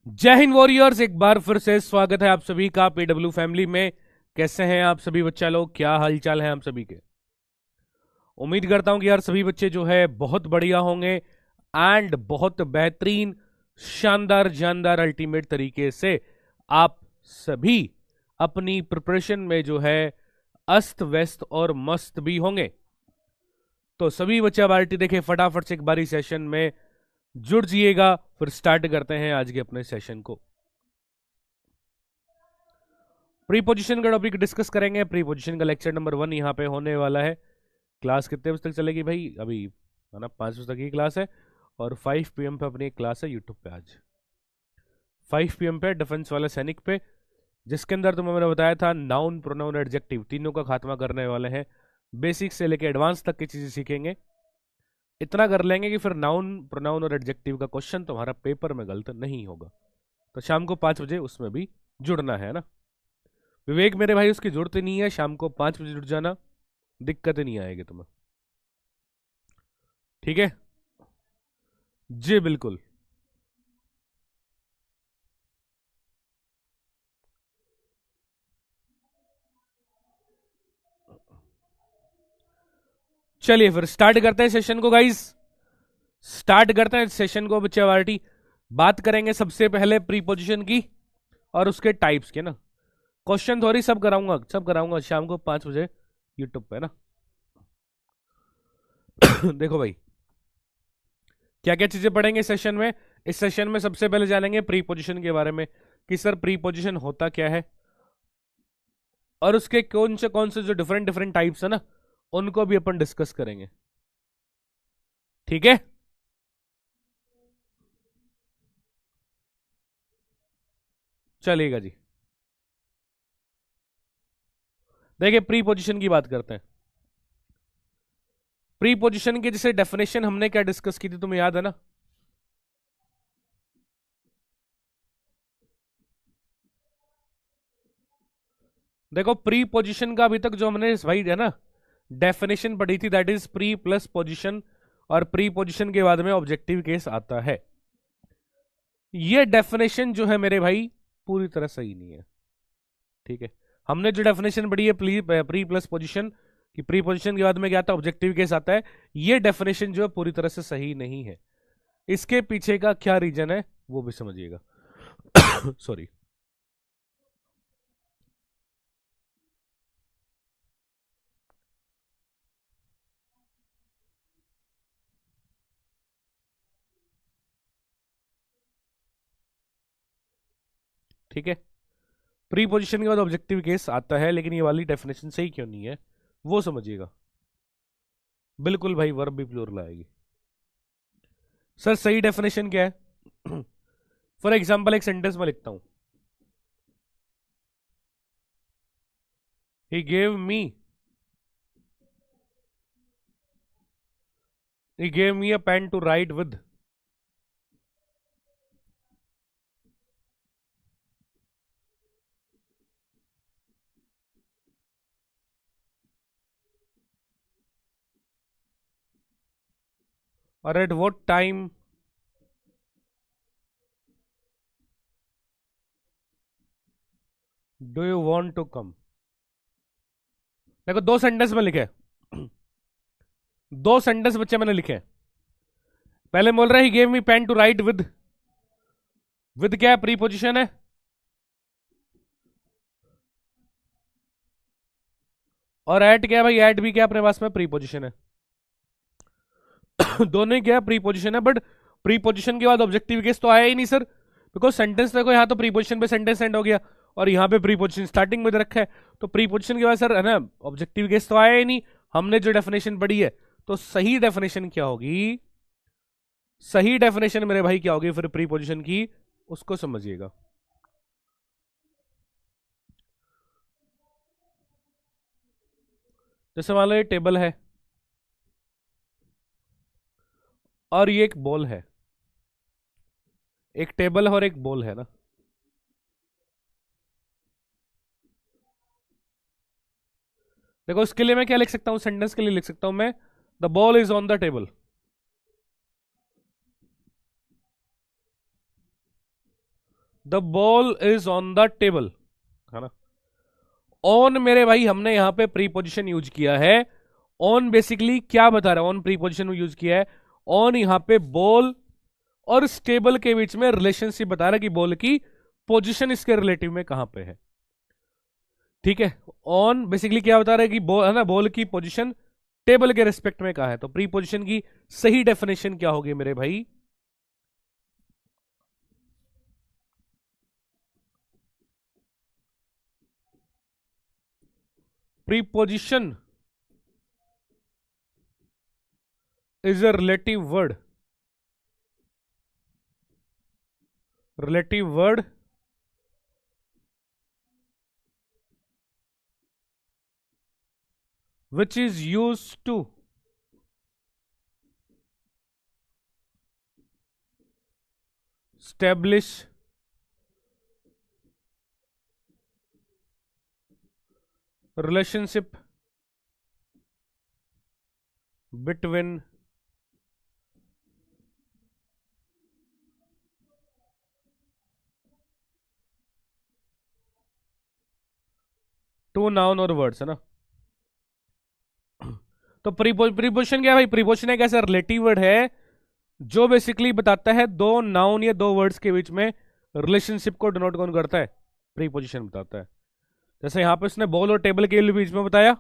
जय हिंद वॉरियर्स, एक बार फिर से स्वागत है आप सभी का पीडब्ल्यू फैमिली में। कैसे हैं आप सभी बच्चा लोग? क्या हालचाल है आप सभी के? उम्मीद करता हूं कि यार सभी बच्चे जो है बहुत बढ़िया होंगे एंड बहुत बेहतरीन, शानदार जानदार अल्टीमेट तरीके से आप सभी अपनी प्रिपरेशन में जो है अस्त व्यस्त और मस्त भी होंगे। तो सभी बच्चे अब आरटी देखे फटाफट से एक बारी सेशन में जुड़ जाइएगा। फिर स्टार्ट करते हैं आज के अपने सेशन को। प्रीपोजिशन का टॉपिक डिस्कस करेंगे। प्रीपोजिशन का लेक्चर नंबर 1 यहाँ पे होने वाला है। क्लास कितने बजे तक चलेगी भाई? अभी है ना 5 बजे तक की क्लास है और 5 PM पे अपनी क्लास है यूट्यूब पे। आज 5 PM पे डिफेंस वाले सैनिक पे, जिसके अंदर तुम्हें मैंने बताया था नाउन प्रोनाउन एडजेक्टिव तीनों का खात्मा करने वाले हैं। बेसिक से लेके एडवांस तक की चीजें सीखेंगे। इतना कर लेंगे कि फिर नाउन प्रोनाउन और एडजेक्टिव का क्वेश्चन तुम्हारा पेपर में गलत नहीं होगा। तो शाम को 5 बजे उसमें भी जुड़ना है ना विवेक मेरे भाई? उसकी जरूरत ही नहीं है, शाम को 5 बजे जुड़ जाना, दिक्कत नहीं आएगी तुम्हें। ठीक है जी, बिल्कुल। चलिए फिर स्टार्ट करते हैं सेशन को गाइस। स्टार्ट करते हैं सेशन को बच्चे वार्टी। बात करेंगे सबसे पहले प्रीपोजिशन की और उसके टाइप्स के ना। क्वेश्चन थोड़ी सब कराऊंगा शाम को 5 बजे यूट्यूब पे ना। देखो भाई, क्या क्या चीजें पढ़ेंगे सेशन में। इस सेशन में सबसे पहले जानेंगे प्रीपोजिशन के बारे में कि सर प्रीपोजिशन होता क्या है और उसके कौन से जो डिफरेंट डिफरेंट टाइप्स है ना, उनको भी अपन डिस्कस करेंगे। ठीक है, चलेगा जी। देखिए प्रीपोजिशन की बात करते हैं। प्रीपोजिशन की जैसे डेफिनेशन हमने क्या डिस्कस की थी, तुम्हें याद है ना? देखो प्रीपोजिशन का अभी तक जो हमने भाई है ना डेफिनेशन पढ़ी थी, that is pre plus position, और प्री पोजिशन के बाद में ऑब्जेक्टिव केस आता है। ये डेफिनेशन जो है मेरे भाई पूरी तरह सही नहीं है। ठीक है, हमने जो डेफिनेशन पढ़ी है प्री प्लस पोजिशन कि प्री पोजिशन के बाद में क्या आता है? ऑब्जेक्टिव केस आता है। ये डेफिनेशन जो है पूरी तरह से सही नहीं है। इसके पीछे का क्या रीजन है वो भी समझिएगा। सॉरी। ठीक है, प्री पोजिशन के बाद ऑब्जेक्टिव केस आता है, लेकिन ये वाली डेफिनेशन सही क्यों नहीं है वो समझिएगा। बिल्कुल भाई, वर्ब भी प्लूरल आएगी। सर सही डेफिनेशन क्या है? फॉर एग्जाम्पल एक सेंटेंस में लिखता हूं, he gave me a pen to write with। और at what time do you want to come? देखो दो सेंटेंस में लिखे, दो सेंटेंस बच्चे मैंने लिखे। पहले बोल रहे he gave me pen to write with क्या है? प्रीपोजिशन है। और एट क्या है भाई? एट भी क्या अपने पास में प्रीपोजिशन है। दोनों ही क्या प्रीपोजिशन है, बट प्रीपोजिशन के बाद ऑब्जेक्टिव केस तो आया ही नहीं सर, बिकॉज सेंटेंस देखो यहाँ तो प्रीपोजिशन पे सेंटेंस एंड हो गया और यहाँ पे प्रीपोजिशन स्टार्टिंग में दे रखा है, तो प्रीपोजिशन के बाद सर है ना ऑब्जेक्टिव केस तो आया ही नहीं। हमने जो डेफिनेशन पढ़ी है, तो सही डेफिनेशन क्या होगी? सही डेफिनेशन मेरे भाई क्या होगी फिर प्रीपोजिशन की, उसको समझिएगा। जैसे मान लो ये टेबल है और ये एक बॉल है। एक टेबल है और एक बॉल है ना। देखो इसके लिए मैं क्या लिख सकता हूं? सेंटेंस के लिए लिख सकता हूं मैं, the ball is on the table. The ball is on the table, है ना। ऑन मेरे भाई हमने यहां पे प्रीपोजिशन यूज किया है। ऑन बेसिकली क्या बता रहा है, ऑन प्रीपोजिशन में यूज किया है। ऑन यहां पे बॉल और स्टेबल के बीच में रिलेशनशिप बता रहा है कि बॉल की पोजीशन इसके रिलेटिव में कहां पे है। ठीक है, ऑन बेसिकली क्या बता रहा है कि बॉल है ना, बॉल की पोजीशन टेबल के रिस्पेक्ट में कहां है। तो प्रीपोजिशन की सही डेफिनेशन क्या होगी मेरे भाई, preposition is a relative word, relative word which is used to establish relationship between two noun और वर्ड्स, है ना। तो प्रीपोजिशन क्या है भाई, प्रीपोजिशन एक ऐसा रिलेटिव वर्ड है जो बेसिकली बताता है दो नाउन या दो वर्ड्स के बीच में रिलेशनशिप को डिनोट कौन करता है, प्रीपोजिशन बताता है। जैसे यहां पे उसने बॉल और टेबल के बीच में बताया,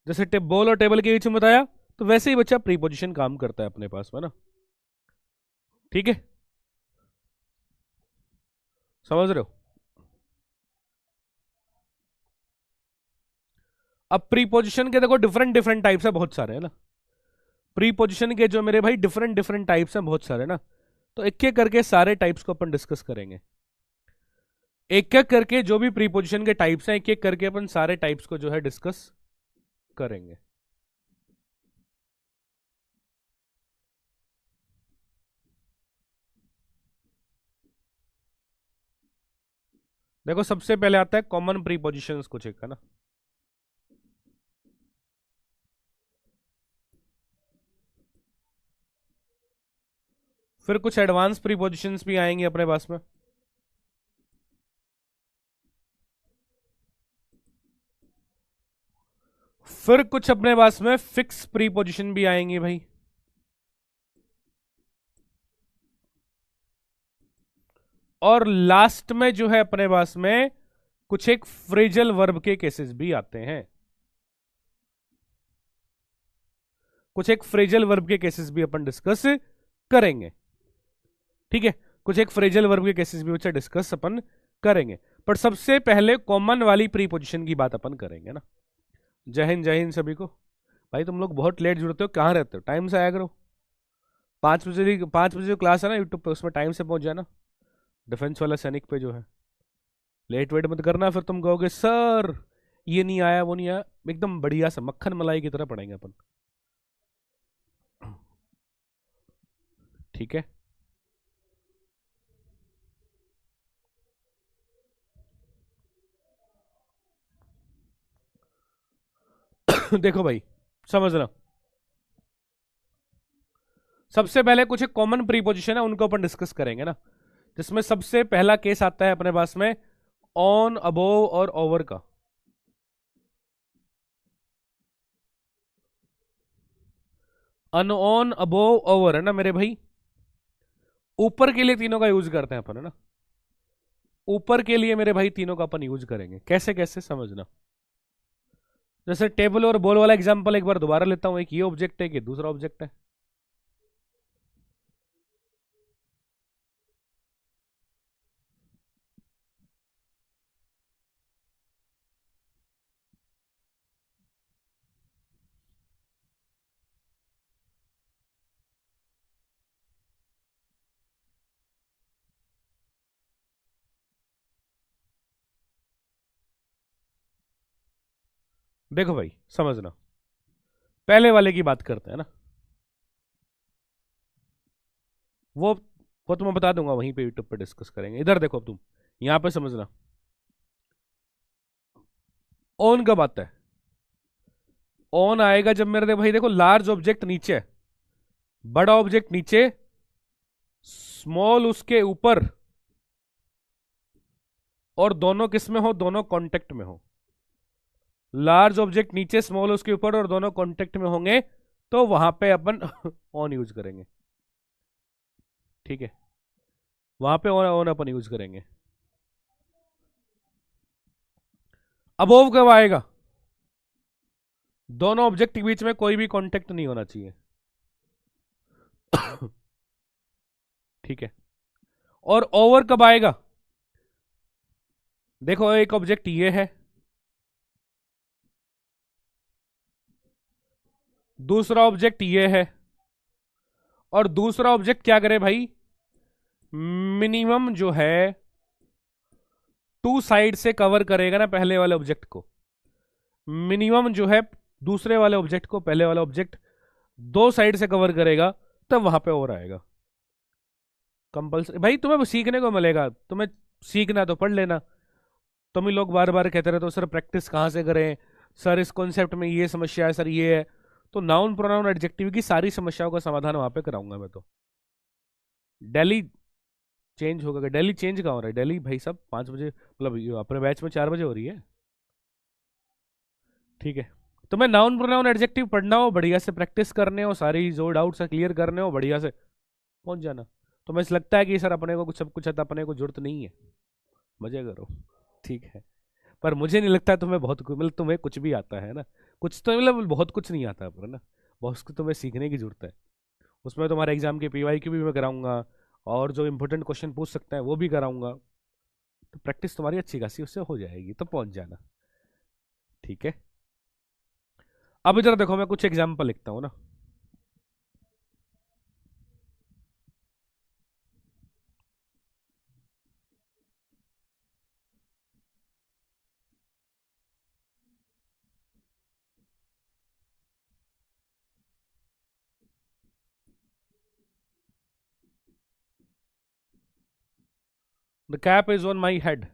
जैसे बॉल और टेबल के बीच में बताया, तो वैसे ही बच्चा प्रीपोजिशन काम करता है अपने पास में ना। ठीक है, समझ रहे हो। अब प्रीपोजिशन के देखो डिफरेंट डिफरेंट टाइप्स है, बहुत सारे है ना। प्रीपोजिशन के जो मेरे भाई डिफरेंट डिफरेंट टाइप्स हैं, बहुत सारे ना। तो एक एक करके सारे टाइप्स को अपन डिस्कस करेंगे। एक एक करके जो भी प्रीपोजिशन के टाइप्स हैं, एक एक करके अपन सारे टाइप्स को जो है डिस्कस करेंगे। देखो सबसे पहले आता है कॉमन प्रीपोजिशंस कुछ एक, है ना। फिर कुछ एडवांस प्रीपोजिशंस भी आएंगे अपने पास में। फिर कुछ अपने पास में फिक्स प्रीपोजिशन भी आएंगे भाई। और लास्ट में जो है अपने पास में कुछ एक फ्रेजल वर्ब के केसेस भी आते हैं। कुछ एक फ्रेजल वर्ब के केसेस भी अपन डिस्कस करेंगे। ठीक है, कुछ एक फ्रेजल वर्ब के केसेस भी बच्चा डिस्कस अपन करेंगे। पर सबसे पहले कॉमन वाली प्रीपोजिशन की बात अपन करेंगे ना। जय हिंद सभी को। भाई तुम लोग बहुत लेट जुड़ते हो, कहाँ रहते हो, टाइम से आया करो। 5 बजे जो क्लास है ना यूट्यूब पे, उसमें टाइम से पहुंच जाना। डिफेंस वाला सैनिक पे जो है, लेट वेट मत करना, फिर तुम कहोगे सर ये नहीं आया वो नहीं आया। एकदम बढ़िया सा मक्खन मलाई की तरह पढ़ेंगे अपन। ठीक है, देखो भाई समझना, सबसे पहले कुछ एक कॉमन प्रीपोजिशन है उनको अपन डिस्कस करेंगे ना। जिसमें सबसे पहला केस आता है अपने पास में ऑन, अबोव और ओवर का। अन, ऑन, अबोव, ओवर, है ना मेरे भाई। ऊपर के लिए तीनों का यूज करते हैं अपन, है ना। ऊपर के लिए मेरे भाई तीनों का अपन यूज करेंगे। कैसे कैसे समझना। जैसे टेबल और बॉल वाला एग्जांपल एक बार दोबारा लेता हूं। एक ये ऑब्जेक्ट है, कि दूसरा ऑब्जेक्ट है। देखो भाई समझना, पहले वाले की बात करते हैं ना। वो वो तो मैं बता दूंगा, वहीं पे यूट्यूब पे डिस्कस करेंगे। इधर देखो अब तुम, यहां पे समझना। ऑन कब आता है, ऑन आएगा जब मेरे भाई देखो लार्ज ऑब्जेक्ट नीचे है, बड़ा ऑब्जेक्ट नीचे, स्मॉल उसके ऊपर, और दोनों किस में हो, दोनों कॉन्टेक्ट में हो। लार्ज ऑब्जेक्ट नीचे, स्मॉल उसके ऊपर, और दोनों कॉन्टेक्ट में होंगे तो वहां पे अपन ऑन यूज करेंगे। ठीक है, वहां पे ऑन ऑन अपन यूज करेंगे। अबोव कब आएगा? दोनों ऑब्जेक्ट के बीच में कोई भी कांटेक्ट नहीं होना चाहिए। ठीक है। और ओवर कब आएगा? देखो एक ऑब्जेक्ट ये है, दूसरा ऑब्जेक्ट ये है, और दूसरा ऑब्जेक्ट क्या करे भाई, मिनिमम जो है टू साइड से कवर करेगा ना पहले वाले ऑब्जेक्ट को। मिनिमम जो है दूसरे वाले ऑब्जेक्ट को पहले वाला ऑब्जेक्ट दो साइड से कवर करेगा, तब वहां पे और आएगा। कंपल्सरी भाई, तुम्हें सीखने को मिलेगा, तुम्हें सीखना तो पढ़ लेना। तुम ही लोग बार बार कहते रहते हो सर प्रैक्टिस कहाँ से करें, सर इस कॉन्सेप्ट में ये समस्या है, सर ये है। तो नाउन प्रोनाउन एडजेक्टिव की सारी समस्याओं का समाधान वहां पे कराऊंगा मैं। तो दिल्ली चेंज होगा, दिल्ली चेंज कहाँ हो रहा है? दिल्ली भाई साहब 5 बजे, मतलब अपने बैच में 4 बजे हो रही है। ठीक है, तुम्हें नाउन प्रोनाउन एडजेक्टिव पढ़ना हो, बढ़िया से प्रैक्टिस करने हो, सारी जो डाउट्स क्लियर करने हो, बढ़िया से पहुंच जाना। तुम्हें लगता है कि सर अपने को कुछ सब कुछ आता, अपने को जरूरत नहीं है, मजे करो। ठीक है, पर मुझे नहीं लगता तुम्हें बहुत मतलब तुम्हें कुछ भी आता है ना, कुछ तो मतलब बहुत कुछ नहीं आता पर ना, बहुत कुछ तुम्हें सीखने की जरूरत है। उसमें तुम्हारे एग्जाम के PYQ भी मैं कराऊंगा, और जो इंपॉर्टेंट क्वेश्चन पूछ सकते हैं वो भी कराऊंगा। तो प्रैक्टिस तुम्हारी अच्छी खासी उससे हो जाएगी, तो पहुंच जाना। ठीक है, अब इधर देखो मैं कुछ एग्जाम्पल लिखता हूं ना। The cap is on my head.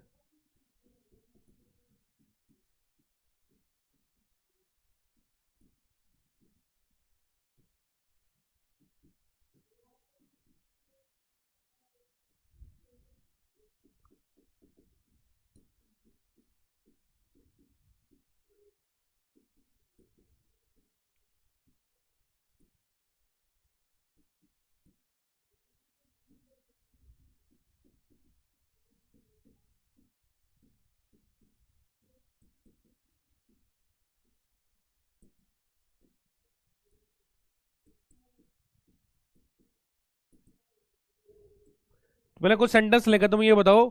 मैंने कुछ सेंटेंस लेकर, तुम ये बताओ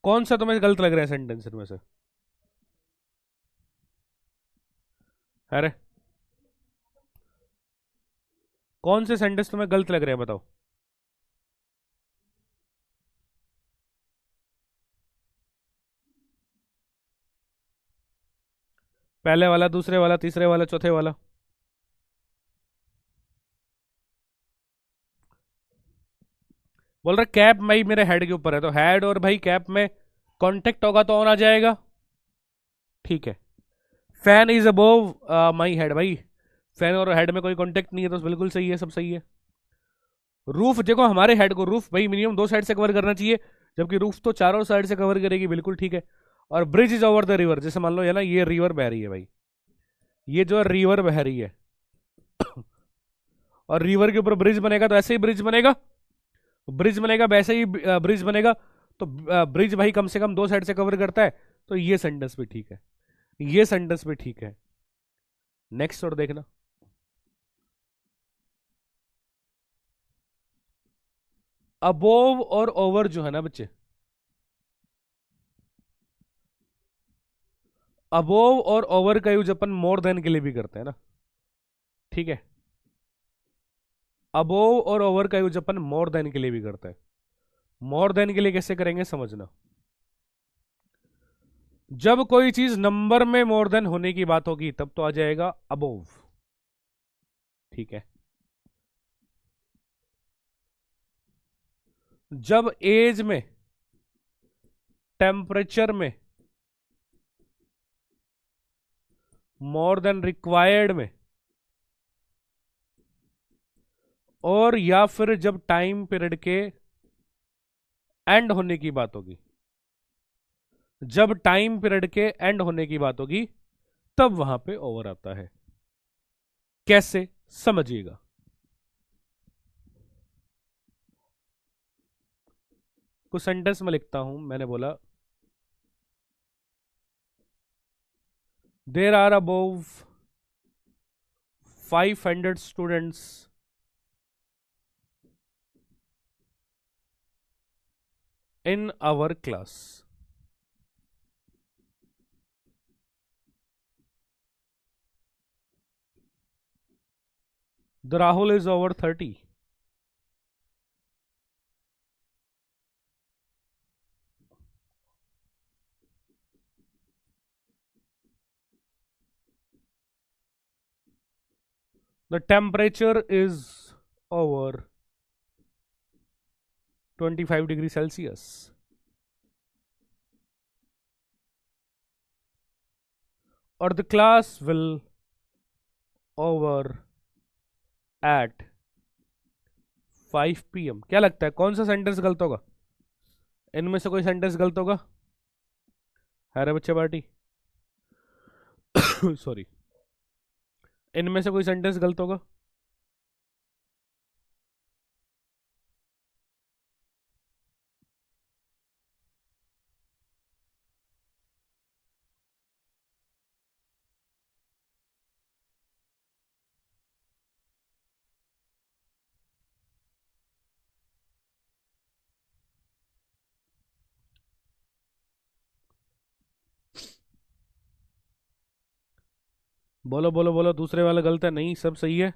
कौन सा तुम्हें गलत लग रहा है सेंटेंस में से। अरे कौन से सेंटेंस तुम्हें गलत लग रहे हैं बताओ। पहले वाला, दूसरे वाला, तीसरे वाला, चौथे वाला। बोल रहा कैप भाई मेरे हेड के ऊपर है, तो हेड और भाई कैप में कांटेक्ट होगा तो ऑन आ जाएगा। ठीक है, fan is above my head, भाई फैन और हेड में कोई कांटेक्ट नहीं है, तो बिल्कुल सही है, सब सही है। रूफ देखो, हमारे हेड को रूफ भाई मिनिमम दो साइड से कवर करना चाहिए, जबकि रूफ तो चारों साइड से कवर करेगी, बिल्कुल ठीक है। और bridge is over the river, जैसे मान लो है ना, ये रिवर बह रही है भाई, ये जो रिवर बह रही है और रिवर के ऊपर ब्रिज बनेगा तो ऐसे ही ब्रिज बनेगा, ब्रिज बनेगा वैसे ही ब्रिज बनेगा। तो ब्रिज भाई कम से कम दो साइड से कवर करता है, तो ये सेंटेंस भी ठीक है, ये सेंटेंस भी ठीक है। नेक्स्ट और देखना, अबोव और ओवर जो है ना बच्चे, अबोव और ओवर का यूज अपन मोर देन के लिए भी करते हैं ना। ठीक है, अबोव और ओवर का यूज अपन मोर देन के लिए भी करते हैं। मोर देन के लिए कैसे करेंगे समझना, जब कोई चीज नंबर में मोर देन होने की बात होगी तब तो आ जाएगा अबोव। ठीक है, जब एज में, टेम्परेचर में, मोर देन रिक्वायर्ड में, और या फिर जब टाइम पीरियड के एंड होने की बात होगी, जब टाइम पीरियड के एंड होने की बात होगी तब वहां पे ओवर आता है। कैसे, समझिएगा। कुछ सेंटेंस में लिखता हूं। मैंने बोला there are above 500 students in our class. The Rahul is over 30. The temperature is over 25 degrees Celsius. Or the class will over at 5 PM. क्या लगता है कौन सा सेंटेंस गलत होगा? इनमें से कोई सेंटेंस गलत होगा? है रे बच्चे पार्टी? सॉरी, इनमें से कोई सेंटेंस गलत होगा? बोलो बोलो बोलो, दूसरे वाला गलत है? नहीं, सब सही है,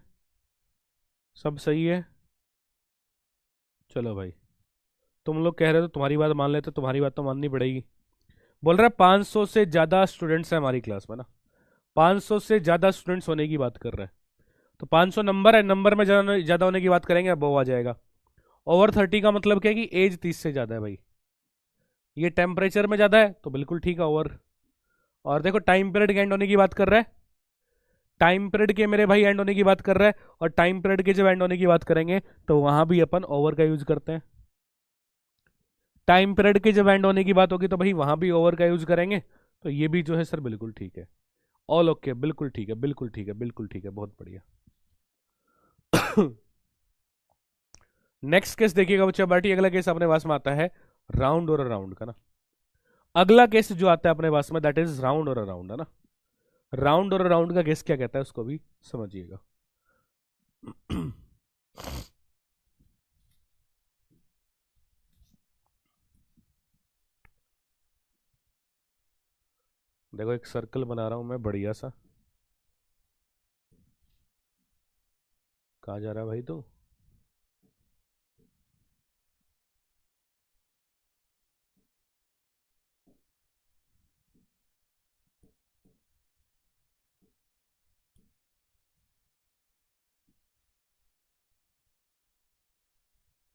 सब सही है। चलो भाई, तुम लोग कह रहे हो तो तुम्हारी बात मान लेते, तुम्हारी बात तो माननी पड़ेगी। बोल रहा है 500 से ज्यादा स्टूडेंट्स हैं हमारी क्लास में ना, 500 से ज्यादा स्टूडेंट्स होने की बात कर रहा है। तो 500 नंबर है, नंबर में ज्यादा होने की बात करेंगे, अब वो आ जाएगा। ओवर 30 का मतलब क्या है कि एज 30 से ज्यादा है भाई। ये टेम्परेचर में ज्यादा है तो बिल्कुल ठीक है, ओवर। और देखो टाइम पीरियड के एंड होने की बात कर रहा है, टाइम पीरियड के मेरे भाई एंड होने की बात कर रहा है, और टाइम पीरियड के जब एंड होने की बात करेंगे तो वहां भी अपन ओवर का यूज करते हैं। टाइम पीरियड के जब एंड होने की बात होगी तो भाई वहां भी ओवर का यूज करेंगे। तो ये भी जो है सर बिल्कुल ठीक है, ऑल ओके, बिल्कुल ठीक है, बिल्कुल ठीक है, बिल्कुल ठीक है, बहुत बढ़िया। नेक्स्ट केस देखिएगा बच्चा बाटी, अगला केस अपने पास में आता है राउंड और अराउंड का ना। अगला केस जो आता है अपने पास में दैट इज राउंड और अराउंड है ना। राउंड और अराउंड का केस क्या कहता है उसको भी समझिएगा। देखो एक सर्कल बना रहा हूं मैं बढ़िया सा। कहाँ जा रहा है भाई तू?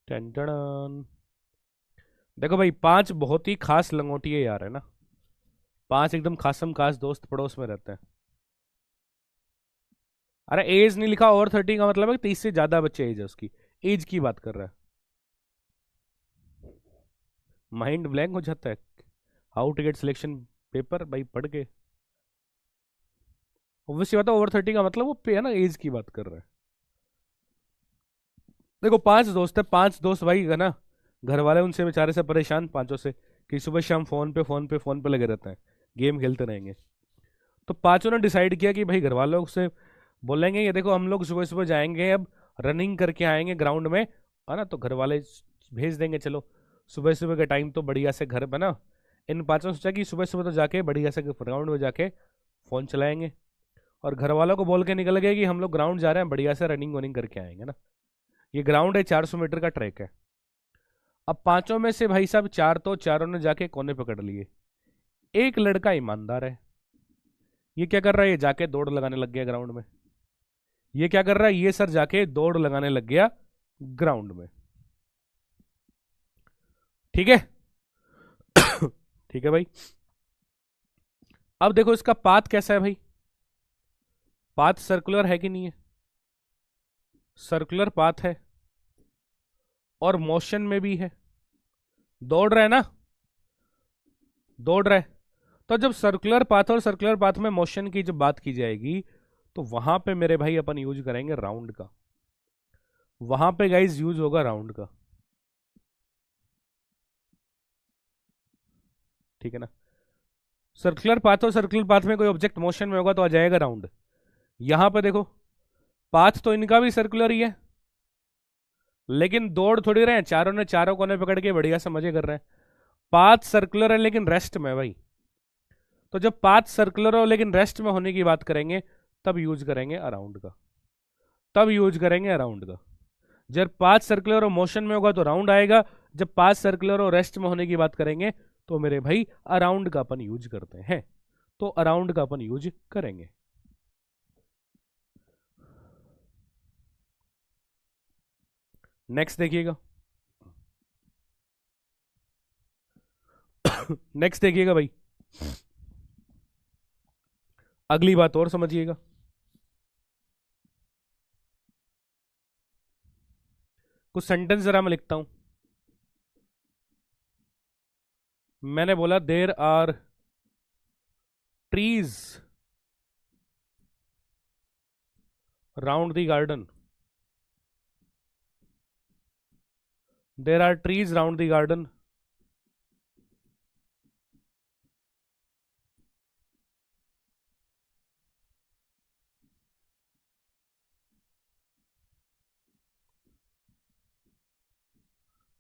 टेंटन। देखो भाई 5 बहुत ही खास लंगोटिए यार है ना, 5 एकदम खासम खास दोस्त पड़ोस में रहते हैं। अरे एज नहीं लिखा, ओवर 30 का मतलब है 30 से ज्यादा बच्चे एज है उसकी, एज की बात कर रहा है। माइंड ब्लैंक हो जाता है। How to get selection paper भाई पढ़ के। ऑब्वियसली बात है, ओवर 30 का मतलब वो पे है ना, एज की बात कर रहा है। देखो 5 दोस्त है, 5 दोस्त भाई है ना, घर वाले उनसे बेचारे से परेशान पांचों से कि सुबह शाम फोन पे फोन पे फोन पे लगे रहते हैं, गेम खेलते रहेंगे। तो पांचों ने डिसाइड किया कि भाई घर वालों से बोलेंगे ये देखो हम लोग सुबह सुबह जाएंगे अब, रनिंग करके आएंगे ग्राउंड में, है ना। तो घर वाले भेज देंगे, चलो सुबह सुबह का टाइम तो बढ़िया से घर बना। इन पांचों ने सोचा कि सुबह सुबह तो जाके बढ़िया से ग्राउंड में जाके फोन चलाएंगे, और घर वालों को बोल के निकल गए कि हम लोग ग्राउंड जा रहे हैं, बढ़िया से रनिंग वनिंग करके आएंगे ना। ये ग्राउंड है, 400 मीटर का ट्रैक है। अब पांचों में से भाई साहब चार तो चारों ने जाके कोने पकड़ लिए। एक लड़का ईमानदार है, ये क्या कर रहा है, ये जाके दौड़ लगाने लग गया ग्राउंड में। ये क्या कर रहा है, ये सर जाके दौड़ लगाने लग गया ग्राउंड में। ठीक है। ठीक है भाई। अब देखो इसका पाथ कैसा है भाई, पाथ सर्कुलर है कि नहीं है? सर्कुलर पाथ है और मोशन में भी है। दौड़ रहा है ना, दौड़ रहा है। तो जब सर्कुलर पाथ और सर्कुलर पाथ में मोशन की जब बात की जाएगी तो वहां पे मेरे भाई अपन यूज करेंगे राउंड का, वहां पे गाइज यूज होगा राउंड का, ठीक है ना। सर्कुलर पाथ और सर्कुलर पाथ में कोई ऑब्जेक्ट मोशन में होगा तो आ जाएगा राउंड। यहां पे देखो पाथ तो इनका भी सर्कुलर ही है, लेकिन दौड़ थोड़ी रहे हैं, चारों ने चारों कोने पकड़ के बढ़िया से मजे कर रहे हैं। पाथ सर्कुलर है लेकिन रेस्ट में भाई, तो जब पाथ सर्कुलर हो लेकिन रेस्ट में होने की बात करेंगे तब यूज करेंगे अराउंड का, तब यूज करेंगे अराउंड का। जब पाथ सर्कुलर और मोशन में होगा तो राउंड आएगा, जब पाथ सर्कुलर और रेस्ट में होने की बात करेंगे तो मेरे भाई अराउंड का अपन यूज करते हैं, तो अराउंड का अपन यूज करेंगे। नेक्स्ट देखिएगा, नेक्स्ट देखिएगा भाई, अगली बात और समझिएगा। कुछ सेंटेंस जरा मैं लिखता हूं। मैंने बोला there are trees round the garden, there are trees round the garden.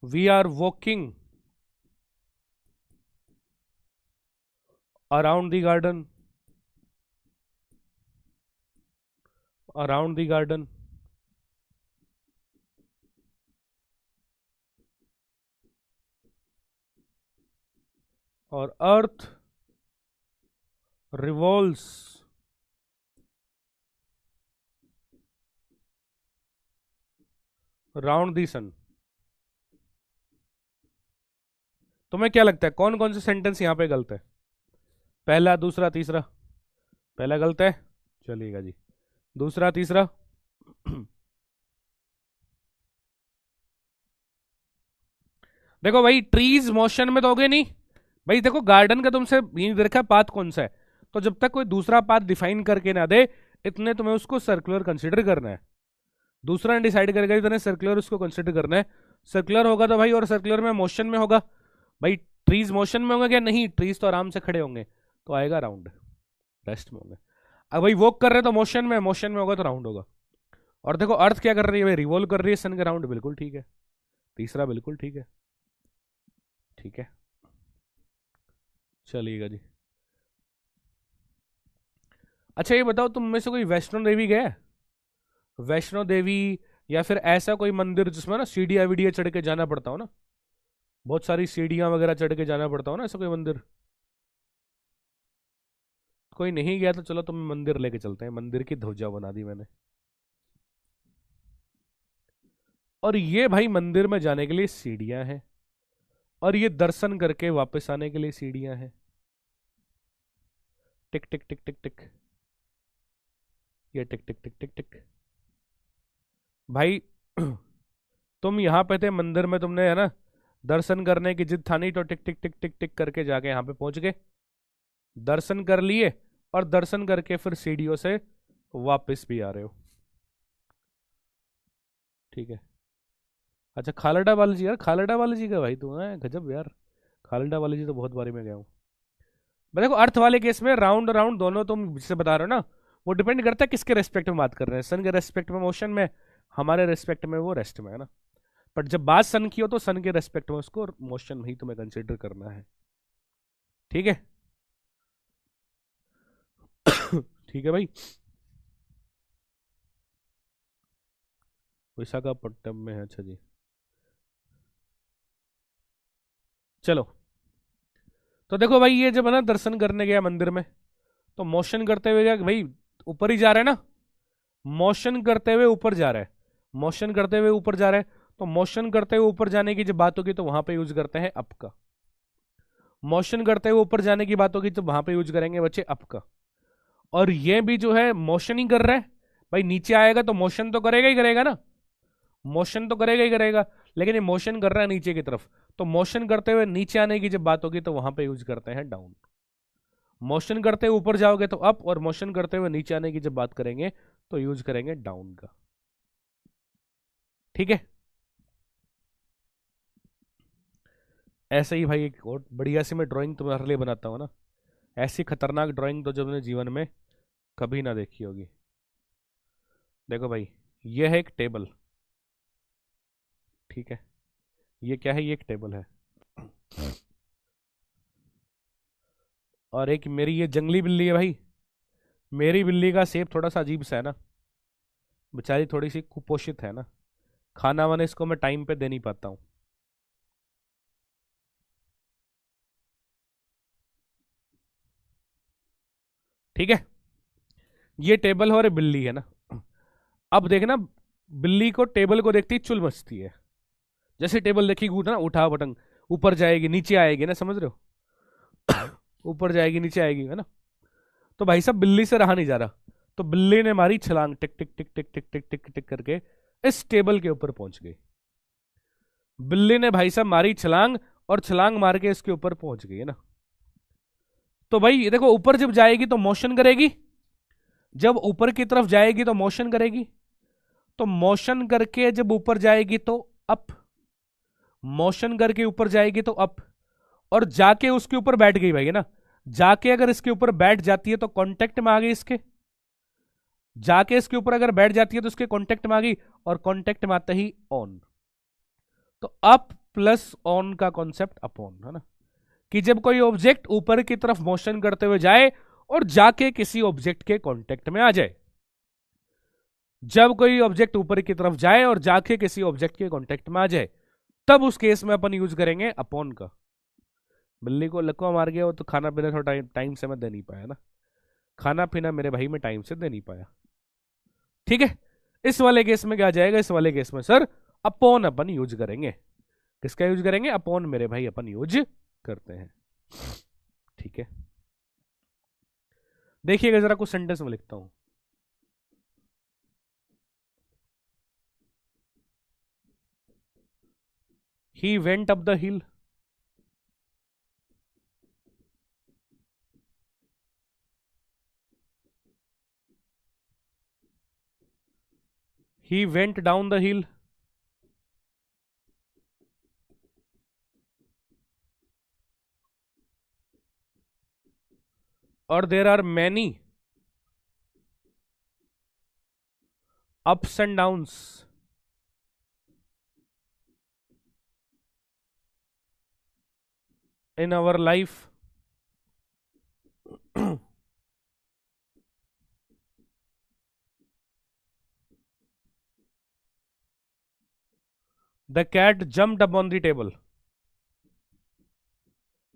We are walking around the garden, around the garden। और अर्थ रिवॉल्व्स राउंड दी सन। तुम्हें क्या लगता है कौन कौन से सेंटेंस यहां पे गलत है? पहला, दूसरा, तीसरा? पहला गलत है, चलिएगा जी। दूसरा, तीसरा? देखो भाई ट्रीज मोशन में तो हो गए नहीं भाई, देखो गार्डन का तुमसे नहीं देखा पाथ कौन सा है, तो जब तक कोई दूसरा पाथ डिफाइन करके ना दे इतने तुम्हें उसको सर्कुलर कंसिडर करना है। दूसरा ने डिसाइड करेगा इतने सर्कुलर उसको कंसिडर करना है। सर्कुलर होगा तो भाई, और सर्कुलर में मोशन में होगा भाई, ट्रीज मोशन में होंगे क्या? नहीं, ट्रीज तो आराम से खड़े होंगे, तो आएगा राउंड, रेस्ट में होंगे। अब भाई वॉक कर रहे हैं तो मोशन में, मोशन में होगा तो राउंड होगा। और देखो अर्थ क्या कर रही है भाई, रिवॉल्व कर रही है सन के राउंड, बिल्कुल ठीक है। तीसरा बिल्कुल ठीक है, ठीक है, चलिएगा जी। अच्छा ये बताओ तुम में से कोई वैष्णो देवी गया है? वैष्णो देवी या फिर ऐसा कोई मंदिर जिसमें ना सीढ़ियाँ वीडिया चढ़ के जाना पड़ता हो ना, बहुत सारी सीढ़ियां वगैरह चढ़ के जाना पड़ता हो ना, ऐसा कोई मंदिर? कोई नहीं गया तो चलो तुम्हें मंदिर लेके चलते हैं, मंदिर की ध्वजा बना दी मैंने। और ये भाई मंदिर में जाने के लिए सीढ़ियां हैं, और ये दर्शन करके वापस आने के लिए सीढ़ियां हैं। टिक टिक टिक टिक टिक, ये टिक टिक टिक टिक टिक। भाई तुम यहाँ पे थे मंदिर में, तुमने है ना दर्शन करने की जिद ठानी, तो टिक टिक टिक टिक टिक करके जाके यहाँ पे पहुंच गए, दर्शन कर लिए, और दर्शन करके फिर सीढ़ियों से वापस भी आ रहे हो, ठीक है। अच्छा खालड़ा बालाजी, यार खालड़ा बालाजी का भाई तू है गजब यार, खालड़ा बालाजी तो बहुत बारी में गया हूँ। देखो अर्थ वाले केस में राउंड राउंड दोनों तुम जिससे बता रहे हो ना, वो डिपेंड करता है किसके रेस्पेक्ट में बात कर रहे हैं, सन के रेस्पेक्ट में मोशन में, हमारे रेस्पेक्ट में वो रेस्ट में है ना। बट जब बात सन की हो तो सन के रेस्पेक्ट में उसको मोशन में ही तुम्हें कंसिडर करना है, ठीक है। ठीक है भाई, विशाखापट्टनम में है, अच्छा जी। चलो तो देखो भाई ये जब है ना दर्शन करने गया मंदिर में, तो मोशन करते हुए गया भाई, ऊपर ही जा रहा है ना, मोशन करते हुए ऊपर जा रहा है, मोशन करते हुए ऊपर जा रहा है, तो मोशन करते हुए ऊपर जाने की जब बात होगी तो वहां पे यूज करते हैं अप का। मोशन करते हुए ऊपर जाने की बात होगी तो वहां पे यूज करेंगे बच्चे अप का। और ये भी जो है मोशन ही कर रहा है भाई, नीचे आएगा तो मोशन तो करेगा ही करेगा ना, मोशन तो करेगा ही करेगा, लेकिन ये मोशन कर रहा है नीचे की तरफ, तो मोशन करते हुए नीचे आने की जब बात होगी तो वहां पे यूज करते हैं डाउन। मोशन करते हुए ऊपर जाओगे तो अप, और मोशन करते हुए नीचे आने की जब बात करेंगे तो यूज करेंगे डाउन का। ठीक है, ऐसे ही भाई एक और बढ़िया सी मैं ड्राइंग तुम्हारे लिए बनाता हूँ ना, ऐसी खतरनाक ड्राइंग तो जो तुमने जीवन में कभी ना देखी होगी। देखो भाई, ये है एक टेबल, ठीक है, ये क्या है, ये एक टेबल है, और एक मेरी ये जंगली बिल्ली है भाई। मेरी बिल्ली का शेप थोड़ा सा अजीब सा है ना, बेचारी थोड़ी सी कुपोषित है ना, खाना वाना इसको मैं टाइम पे दे नहीं पाता हूँ। ठीक है, ये टेबल है और ये बिल्ली है ना। अब देखना, बिल्ली को टेबल को देखती ही चुल मचती है। जैसे टेबल देखी ना, उठा बटन, ऊपर जाएगी नीचे आएगी ना, समझ रहे हो? ऊपर जाएगी नीचे आएगी, है ना। तो भाई साहब बिल्ली से रहा नहीं जा रहा, तो बिल्ली ने मारी छलांग, टिक टिक टिक टिक टिक टिक टिक टिक करके इस टेबल के ऊपर पहुंच गई। बिल्ली ने भाई साहब मारी छलांग, और छलांग मार के इसके ऊपर पहुंच गई, है ना। तो भाई ये देखो, ऊपर जब जाएगी तो मोशन करेगी, जब ऊपर की तरफ जाएगी तो मोशन करेगी, तो मोशन करके जब ऊपर जाएगी तो अप, मोशन करके ऊपर जाएगी तो अप, और जाके उसके ऊपर बैठ गई भाई, है ना। जाके अगर इसके ऊपर बैठ जाती है तो कांटेक्ट में आ गई इसके, जाके इसके ऊपर अगर बैठ जाती है तो इसके कांटेक्ट में आ गई, और कांटेक्ट में आते ही ऑन। तो अप प्लस ऑन का कॉन्सेप्ट अपॉन, है ना, कि जब कोई ऑब्जेक्ट ऊपर की तरफ मोशन करते हुए जाए और जाके किसी ऑब्जेक्ट के कांटेक्ट में आ जाए, जब कोई ऑब्जेक्ट ऊपर की तरफ जाए और जाके किसी ऑब्जेक्ट के कांटेक्ट में आ जाए, तब उस केस में अपन यूज करेंगे अपॉन का। बिल्ली को लकवा मार गया वो, तो खाना पीना थोड़ा टाइम से मैं दे नहीं पाया ना, खाना पीना मेरे भाई में टाइम से दे नहीं पाया। ठीक है, इस वाले केस में क्या जाएगा, इस वाले केस में सर अपॉन अपन यूज करेंगे। किसका यूज करेंगे, अपॉन मेरे भाई अपन यूज करते हैं। ठीक है, देखिएगा जरा कुछ सेंटेंस में लिखता हूं। He went up the hill, he went down the hill, or there are many ups and downs in our life. The cat jumped upon the table.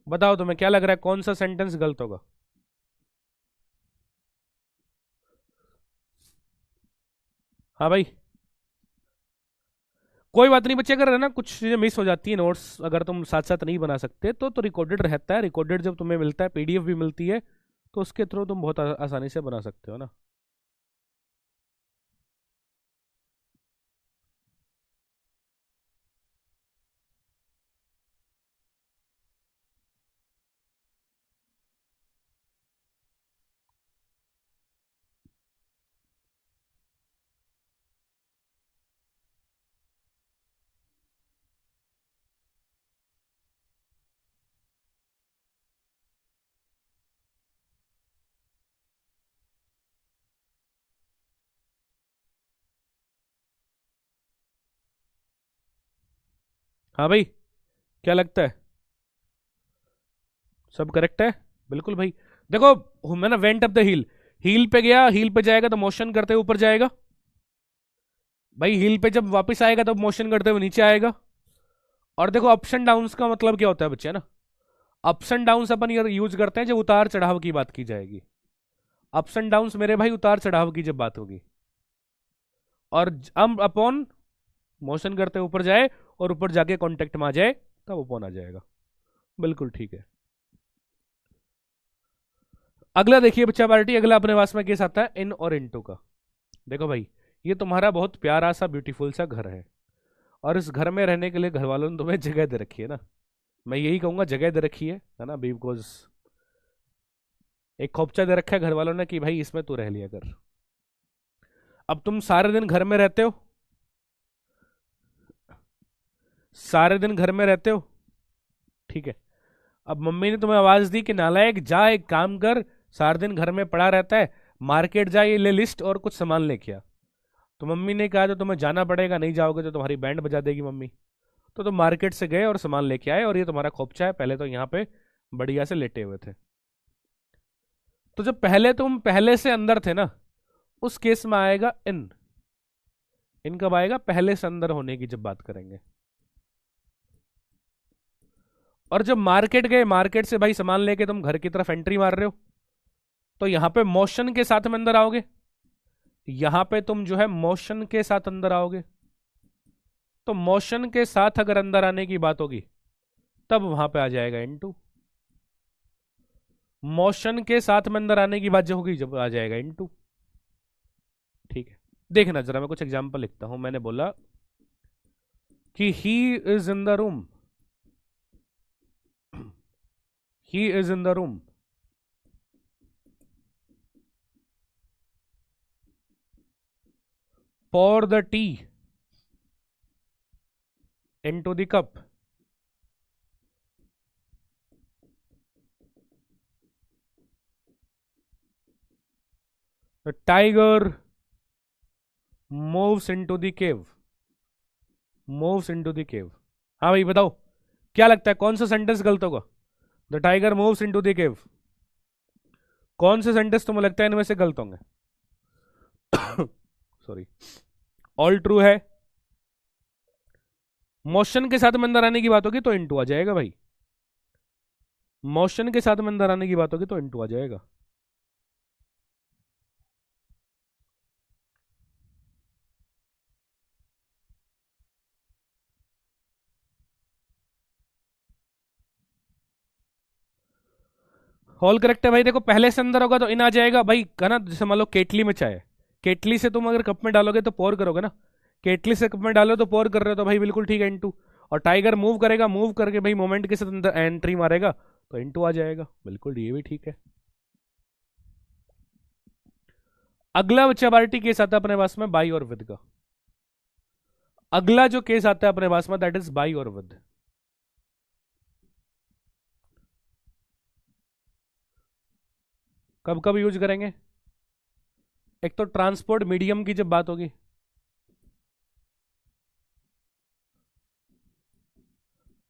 बताओ तुम्हें क्या लग रहा है, कौन सा सेंटेंस गलत होगा? हाँ भाई, कोई बात नहीं बच्चे, अगर है ना कुछ चीजें मिस हो जाती है, नोट्स अगर तुम साथ साथ नहीं बना सकते तो रिकॉर्डेड रहता है, रिकॉर्डेड जब तुम्हें मिलता है, पीडीएफ भी मिलती है, तो उसके थ्रू तुम बहुत आसानी से बना सकते हो ना। हाँ भाई, क्या लगता है, सब करेक्ट है? बिल्कुल भाई। देखो मैं ना, went up the hill, hill पे गया, हील पे जाएगा तो मोशन करते ऊपर जाएगा भाई, हील पे जब वापस आएगा तब मोशन करते हुए नीचे आएगा। और देखो अप्स एंड डाउन्स का मतलब क्या होता है बच्चे, ना, ups and downs upon use करते हैं जब उतार चढ़ाव की बात की जाएगी। अप्स एंड डाउन्स मेरे भाई उतार चढ़ाव की जब बात होगी, और हम अपॉन मोशन करते ऊपर जाए और ऊपर जाके कांटेक्ट में आ जाए तब अपॉन आ जाएगा। बिल्कुल ठीक है। अगला देखिए बच्चा पार्टी, अगला अपने पास में केस आता है इन और इनटू का। देखो भाई, ये तुम्हारा बहुत प्यारा सा ब्यूटीफुल सा घर है, और इस घर में रहने के लिए घर वालों ने तुम्हें जगह दे रखी है ना, मैं यही कहूंगा जगह दे रखी है ना, बिकॉज एक खोपचा दे रखा है घर वालों ने कि भाई इसमें तू रह लिया कर। अब तुम सारे दिन घर में रहते हो, सारे दिन घर में रहते हो, ठीक है। अब मम्मी ने तुम्हें आवाज दी कि नालायक जा एक काम कर, सारे दिन घर में पड़ा रहता है, मार्केट जा, ये ले लिस्ट और कुछ सामान लेके आ। तो मम्मी ने कहा तो तुम्हें जाना पड़ेगा, नहीं जाओगे तो तुम्हारी बैंड बजा देगी मम्मी। तो तुम मार्केट से गए और सामान लेके आए, और ये तुम्हारा खोपचा है, पहले तो यहाँ पे बढ़िया से लेटे हुए थे। तो जब पहले तुम पहले से अंदर थे ना, उस केस में आएगा इन कब आएगा, पहले से अंदर होने की जब बात करेंगे। और जब मार्केट गए, मार्केट से भाई सामान लेके तुम घर की तरफ एंट्री मार रहे हो, तो यहां पे मोशन के साथ में अंदर आओगे, यहां पे तुम जो है मोशन के साथ अंदर आओगे। तो मोशन के साथ अगर अंदर आने की बात होगी तब वहां पे आ जाएगा इनटू। मोशन के साथ में अंदर आने की बात जो होगी जब आ जाएगा इनटू। ठीक है, देखना जरा, मैं कुछ एग्जांपल लिखता हूं। मैंने बोला कि he is in the room, he is in the room, pour the tea into the cup, the tiger moves into the cave, moves into the cave। हाँ भाई बताओ, क्या लगता है कौन सा सेंटेंस गलत होगा? The tiger moves into the cave. कौन से सेंटेंस तुम्हें लगता है इनमें से गलत होंगे? सॉरी, ऑल ट्रू है। मोशन के साथ में अंदर आने की बात होगी तो इनटू आ जाएगा भाई, मोशन के साथ में अंदर आने की बात होगी तो इनटू आ जाएगा। ऑल करेक्ट है भाई। देखो पहले से अंदर होगा तो इन आ जाएगा भाई, है ना। जैसे मान लो केटली में चाय, केटली से तुम अगर कप में डालोगे तो पोर करोगे ना, केटली से कप में डालो तो पोर कर रहे हो, तो भाई बिल्कुल ठीक है इनटू। और टाइगर मूव करेगा, मूव करके भाई मोमेंट के साथ अंदर एंट्री मारेगा तो इनटू आ जाएगा, बिल्कुल ये भी ठीक है। अगला बच्चा पार्टी केस आता है अपने पास में बाई और विद का। अगला जो केस आता है अपने पास में दैट इज बाई और विद। कब कब यूज करेंगे? एक तो ट्रांसपोर्ट मीडियम की जब बात होगी,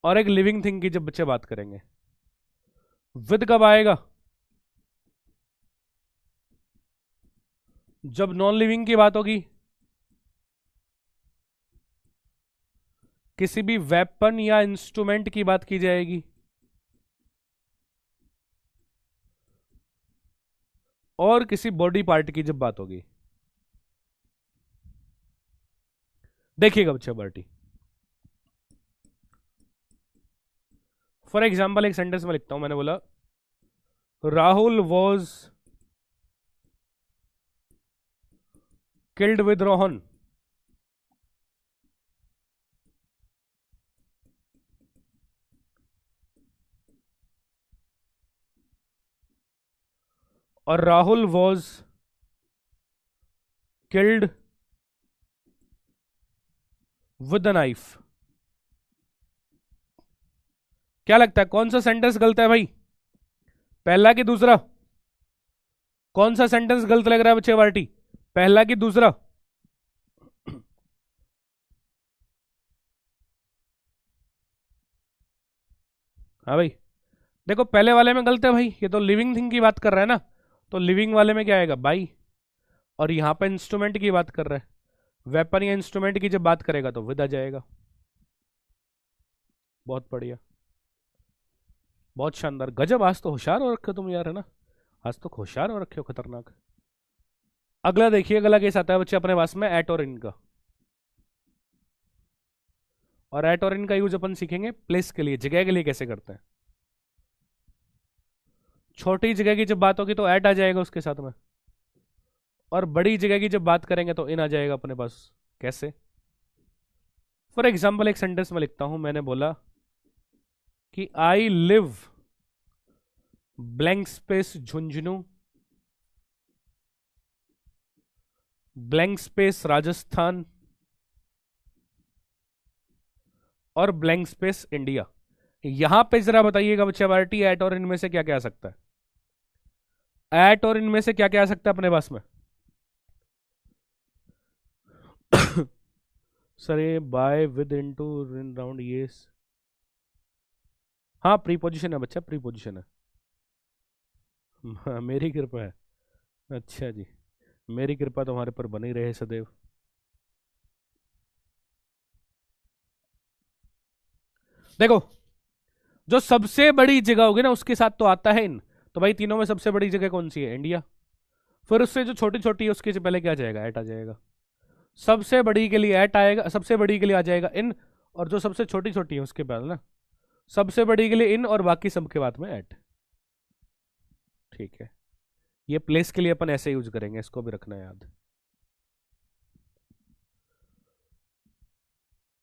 और एक लिविंग थिंग की जब बच्चे बात करेंगे। विद कब आएगा? जब नॉन लिविंग की बात होगी, किसी भी वेपन या इंस्ट्रूमेंट की बात की जाएगी, और किसी बॉडी पार्ट की जब बात होगी। देखिएगा बच्चा पार्टी, फॉर एग्जाम्पल एक सेंटेंस में लिखता हूं। मैंने बोला Rahul was killed with Rohan. और Rahul was killed with a knife. क्या लगता है कौन सा सेंटेंस गलत है भाई, पहला कि दूसरा? कौन सा सेंटेंस गलत लग रहा है बच्चे पार्टी, पहला कि दूसरा? हाँ भाई, देखो पहले वाले में गलत है भाई, ये तो लिविंग थिंग की बात कर रहा है ना, तो लिविंग वाले में क्या आएगा बाई। और यहां पे इंस्ट्रूमेंट की बात कर रहा है, वेपन या इंस्ट्रूमेंट की जब बात करेगा तो विद आ जाएगा। बहुत बढ़िया, बहुत शानदार, गजब। आज तो होशियार हो रखे हो तुम यार, है ना, आज तो होशियार हो रखे हो, खतरनाक। अगला देखिए, अगला केस आता है बच्चे अपने पास में एट और इन का। और एट और इन का यूज अपन सीखेंगे प्लेस के लिए, जगह के लिए कैसे करते हैं। छोटी जगह की जब बात होगी तो एट आ जाएगा उसके साथ में, और बड़ी जगह की जब बात करेंगे तो इन आ जाएगा अपने पास। कैसे? फॉर एग्जाम्पल एक सेंटेंस में लिखता हूं, मैंने बोला कि I live blank space Jhunjhunu, blank space Rajasthan और ब्लैंक स्पेस इंडिया। यहां पे जरा बताइएगा बच्चा पार्टी, एट और इनमें से क्या क्या आ सकता है? एट और इनमें से क्या क्या आ सकता है अपने पास में? सर ये by with into in round ये, हाँ प्रीपोजिशन है बच्चा, प्रीपोजिशन है। हाँ, मेरी कृपा है। अच्छा जी, मेरी कृपा तुम्हारे पर बनी रहे सदैव। देखो, जो सबसे बड़ी जगह होगी ना उसके साथ तो आता है इन, तो भाई तीनों में सबसे बड़ी जगह कौन सी है? इंडिया। फिर उससे जो छोटी छोटी है उसके से पहले क्या आ जाएगा? एट आ जाएगा। सबसे बड़ी के लिए एट आएगा, सबसे बड़ी के लिए आ जाएगा इन, और जो सबसे छोटी छोटी है उसके बाद ना, सबसे बड़ी के लिए इन और बाकी सबके बाद में एट। ठीक है, ये प्लेस के लिए अपन ऐसे यूज करेंगे, इसको भी रखना याद।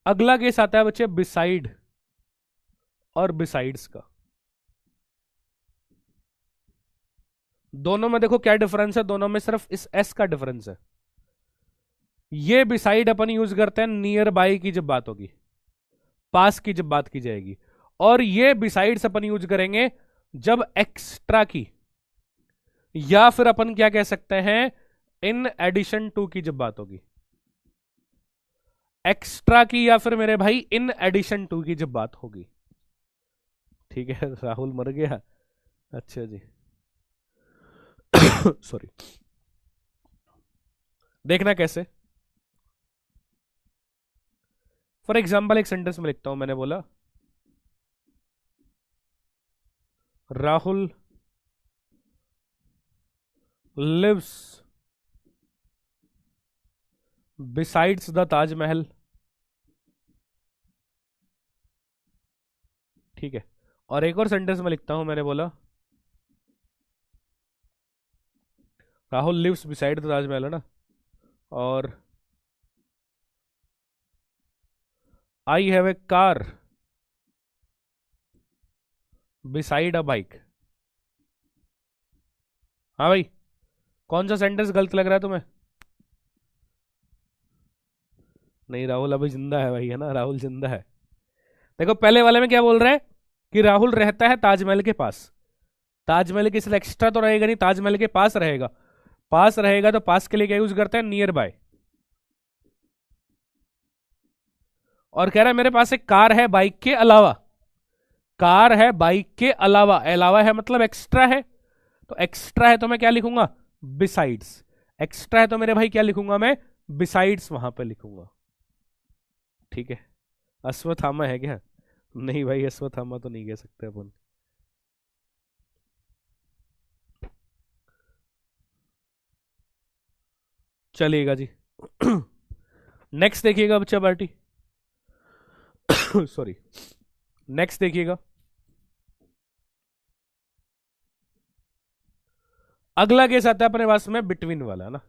अगला केस आता है बच्चे बिसाइड और बिसाइड्स का। दोनों में देखो क्या डिफरेंस है, दोनों में सिर्फ इस एस का डिफरेंस है। ये बिसाइड अपन यूज करते हैं नियर बाय की जब बात होगी, पास की जब बात की जाएगी, और ये बिसाइड्स अपन यूज करेंगे जब एक्स्ट्रा की, या फिर अपन क्या कह सकते हैं, इन एडिशन टू की जब बात होगी। एक्स्ट्रा की या फिर मेरे भाई इन एडिशन टू की जब बात होगी। ठीक है, राहुल मर गया। अच्छा जी। सॉरी। देखना कैसे, फॉर एग्जाम्पल एक सेंटेंस में लिखता हूं, मैंने बोला Rahul lives besides the Taj Mahal. ठीक है, और एक और सेंटेंस में लिखता हूं, मैंने बोला Rahul lives beside the Taj Mahal, है ना, और I have a car beside a bike. हाँ भाई, कौन सा सेंटेंस गलत लग रहा है तुम्हें? नहीं, राहुल अभी जिंदा है भाई, है ना, राहुल जिंदा है। देखो पहले वाले में क्या बोल रहा है कि राहुल रहता है ताजमहल के पास। ताजमहल के सिर्फ एक्स्ट्रा तो रहेगा नहीं, ताजमहल के पास रहेगा। पास रहेगा तो पास के लिए क्या यूज करते हैं? Near by. और कह रहा है मेरे पास एक कार है बाइक के अलावा। कार है बाइक के अलावा, अलावा है मतलब एक्स्ट्रा है, तो एक्स्ट्रा है तो मैं क्या लिखूंगा? बिसाइड्स। एक्स्ट्रा है तो मेरे भाई क्या लिखूंगा मैं? बिसाइड्स वहां पे लिखूंगा। ठीक है, अश्वत्थामा है क्या? नहीं भाई, अश्वत्थामा तो नहीं कह सकते अपन। चलेगा जी। नेक्स्ट देखिएगा बच्चा पार्टी। सॉरी, नेक्स्ट देखिएगा। अगला केस आता है अपने पास में बिटवीन वाला ना।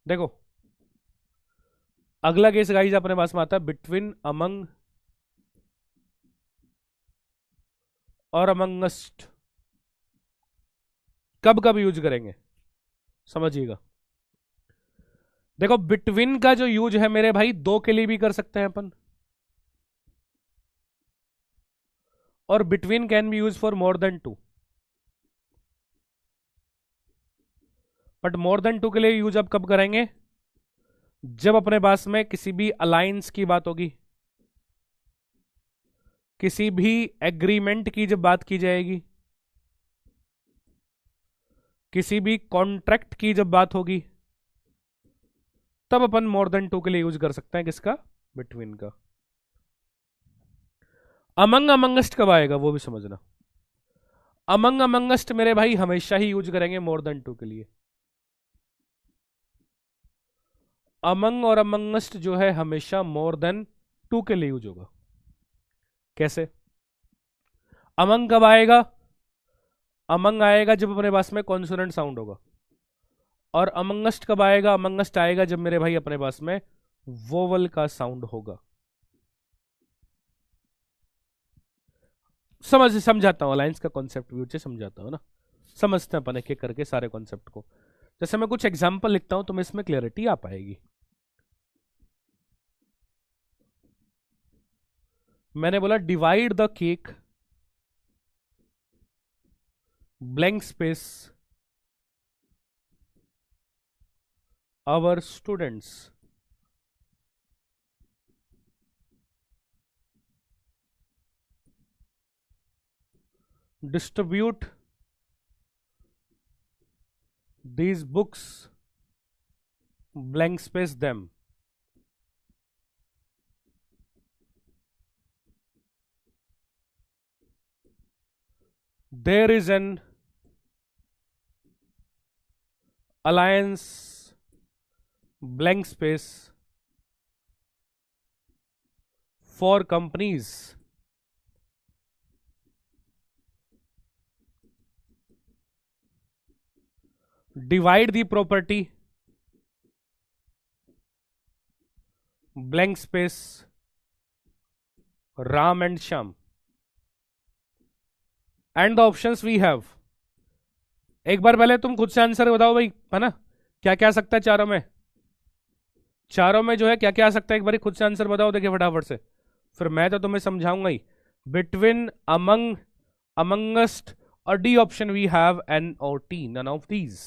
देखो अगला केस गाइस अपने पास में आता है बिटवीन, अमंग और अमंगस्ट। कब कब यूज करेंगे समझिएगा। देखो बिटवीन का जो यूज है मेरे भाई दो के लिए भी कर सकते हैं अपन, और between can be use for more than two. But more than two के लिए यूज अब कब करेंगे? जब अपने पास में किसी भी अलायंस की बात होगी, किसी भी एग्रीमेंट की जब बात की जाएगी, किसी भी कॉन्ट्रैक्ट की जब बात होगी, तब अपन मोर देन टू के लिए यूज कर सकते हैं किसका? बिटवीन का। अमंग अमंगस्ट कब आएगा वो भी समझना। अमंग अमंगस्ट मेरे भाई हमेशा ही यूज करेंगे मोर देन टू के लिए। अमंग और अमंगस्ट जो है हमेशा मोर देन टू के लिए यूज होगा। कैसे? अमंग कब आएगा? अमंग आएगा जब अपने पास में कॉन्सोनेंट साउंड होगा। और अमंगस्ट कब आएगा? अमंगस्ट आएगा जब मेरे भाई अपने पास में वोवल का साउंड होगा। समझाता हूँ, अलायंस का कॉन्सेप्ट भी समझाता हूँ ना, समझते हैं अपन एक एक करके सारे कॉन्सेप्ट को। जैसे मैं कुछ एग्जांपल लिखता हूं तो मैं इसमें क्लियरिटी आ पाएगी। मैंने बोला divide the cake, blank space, our students distribute these books, blank space them. There is an alliance, blank space, for companies divide the property, blank space, Ram and Sham, and the options we have. एक बार पहले तुम खुद से answer बताओ भाई, है ना, क्या क्या आ सकता है चारों में? चारों में जो है क्या क्या आ सकता है, एक बार खुद से आंसर बताओ देखिए फटाफट से, फिर मैं तो तुम्हें समझाऊंगा ही। बिटवीन, अमंग, अमंगस्ट और D option we have an और टी, नन ऑफ दीज।